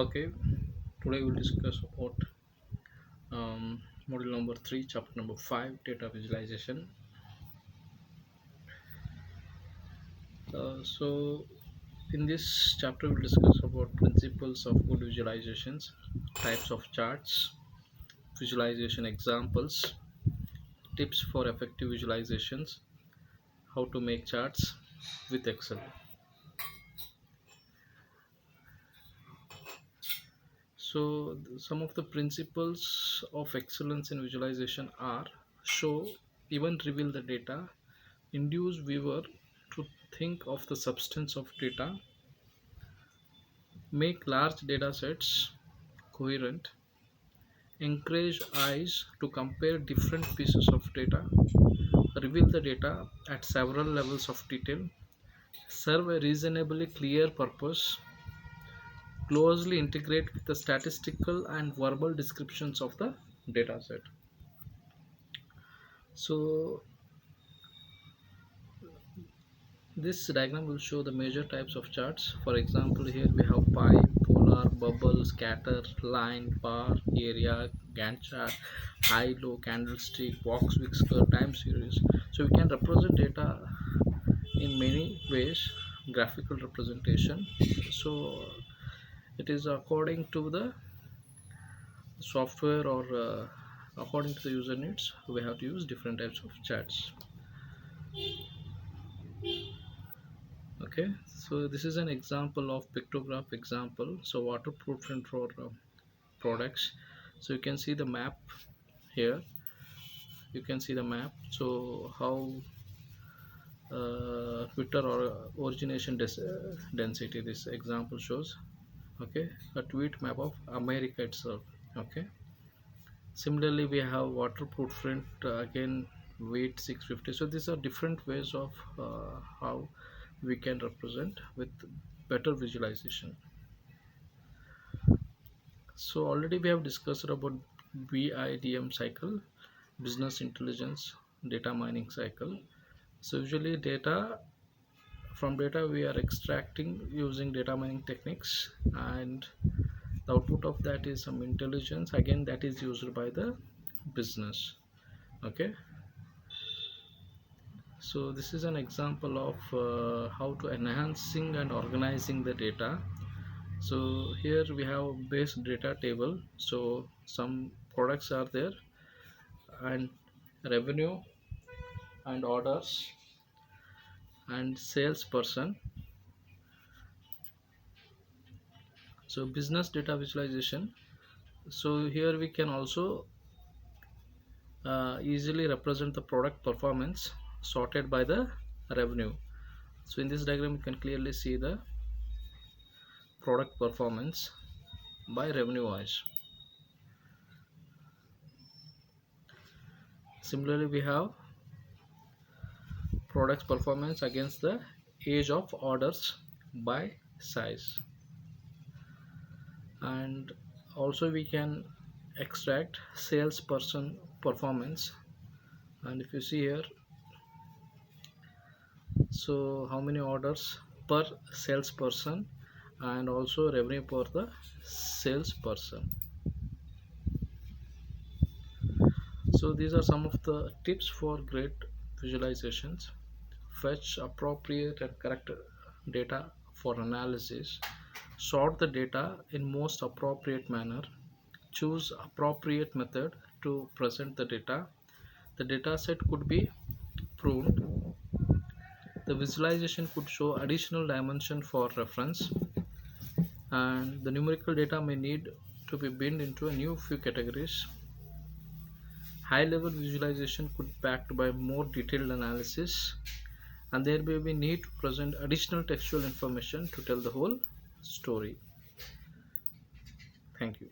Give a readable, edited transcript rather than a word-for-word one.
Okay, today we'll discuss about module number 3, chapter number 5, data visualization. So, in this chapter, we'll discuss about principles of good visualizations, types of charts, visualization examples, tips for effective visualizations, how to make charts with Excel. So, some of the principles of excellence in visualization are show, even reveal the data, induce viewer to think of the substance of data, make large data sets coherent, encourage eyes to compare different pieces of data, reveal the data at several levels of detail, serve a reasonably clear purpose, closely integrate with the statistical and verbal descriptions of the data set. So this diagram will show the major types of charts. For example, here we have pie, polar, bubble, scatter, line, bar, area, Gantt chart, high, low, candlestick, box, whisker, time series. So we can represent data in many ways, graphical representation. So it is according to the software or according to the user needs, we have to use different types of charts. Okay, so this is an example of pictograph example. So waterproofing for products. So you can see the map here. You can see the map. So how Twitter or origination density this example shows. Okay, a tweet map of America itself. Okay, similarly we have waterproof print again weight 650. So these are different ways of how we can represent with better visualization. So already we have discussed about BIDM cycle, business intelligence data mining cycle. So usually from data we are extracting using data mining techniques, and the output of that is some intelligence, again that is used by the business. Okay, so this is an example of how to enhancing and organizing the data. So here we have base data table. So some products are there, and revenue and orders and salesperson. So business data visualization. So here we can also easily represent the product performance sorted by the revenue. So in this diagram you can clearly see the product performance by revenue wise. Similarly we have products performance against the age of orders by size, and also we can extract salesperson performance. And if you see here, so how many orders per salesperson and also revenue per the salesperson. So these are some of the tips for great visualizations. Fetch appropriate and correct data for analysis, sort the data in most appropriate manner, choose appropriate method to present the data. The data set could be pruned. The visualization could show additional dimension for reference, and the numerical data may need to be binned into a new few categories. High level visualization could be backed by more detailed analysis, and there may be need to present additional textual information to tell the whole story. Thank you.